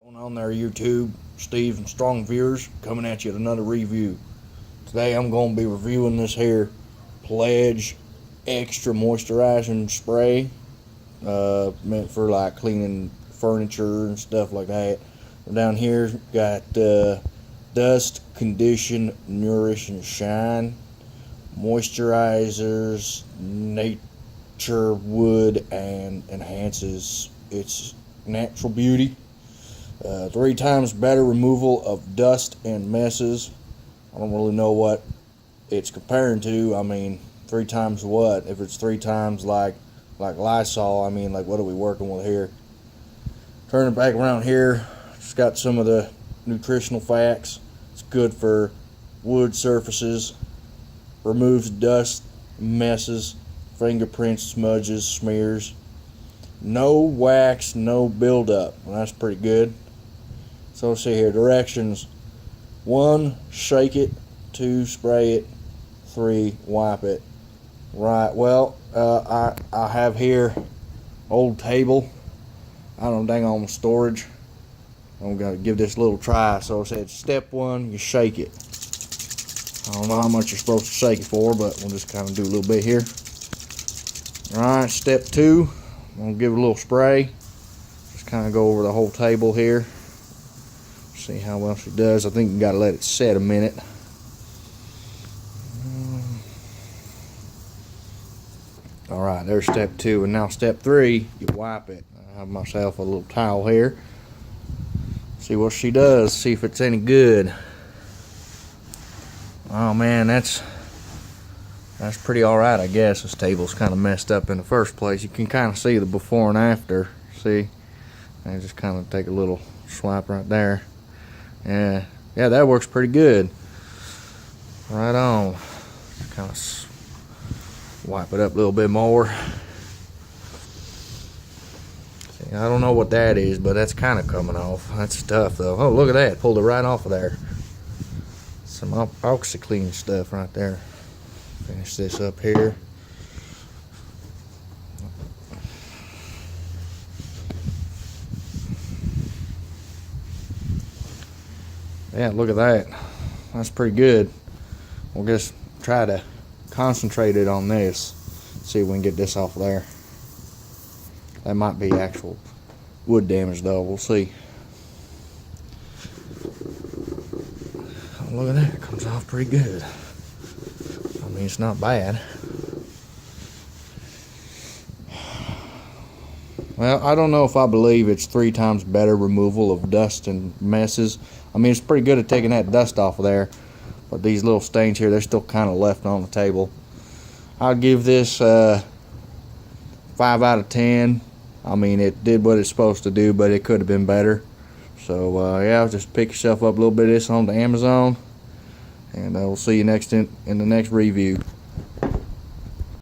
Going on there, YouTube, Steve and Strong viewers, coming at you with another review. Today I'm going to be reviewing this here Pledge Extra Moisturizing Spray, meant for like cleaning furniture and stuff like that. Down here got Dust, Condition, Nourish, and Shine, moisturizers, nature wood, and enhances its natural beauty. 3 times better removal of dust and messes. I don't really know what it's comparing to. I mean, 3 times what? If it's 3 times like Lysol, I mean, like, what are we working with here? Turn it back around here. It's got some of the nutritional facts. It's good for wood surfaces, removes dust, messes, fingerprints, smudges, smears. No wax, no buildup. Well, that's pretty good. So let's see here. Directions: 1, shake it. 2, spray it. 3, wipe it. Right. Well, I have here old table. I don't dang on storage. I'm gonna give this a little try. So I said, step 1, you shake it. I don't know how much you're supposed to shake it for, but we'll just kind of do a little bit here. All right. Step 2. I'm gonna give it a little spray. Just kind of go over the whole table here. See how well she does. I think you gotta let it set a minute. All right, there's step 2, and now step 3, you wipe it. I have myself a little towel here. See what she does. See if it's any good. Oh man, that's pretty all right, I guess. This table's kind of messed up in the first place. You can kind of see the before and after. See, I just kind of take a little swipe right there. Yeah, that works pretty good. Right on. Kind of wipe it up a little bit more. See, I don't know what that is, but that's kind of coming off. That's tough though. Oh, look at that! Pulled it right off of there. Some OxyClean stuff right there. Finish this up here. Yeah, look at that. That's pretty good. We'll just try to concentrate it on this. See if we can get this off there. That might be actual wood damage though. We'll see. Oh, look at that. It comes off pretty good. I mean, it's not bad. Well, I don't know if I believe it's 3 times better removal of dust and messes. I mean, it's pretty good at taking that dust off of there, but these little stains here, they're still kind of left on the table. I'll give this 5 out of 10. I mean, it did what it's supposed to do, but it could have been better. So yeah, just pick yourself up a little bit of this on the Amazon, and we'll see you in the next review.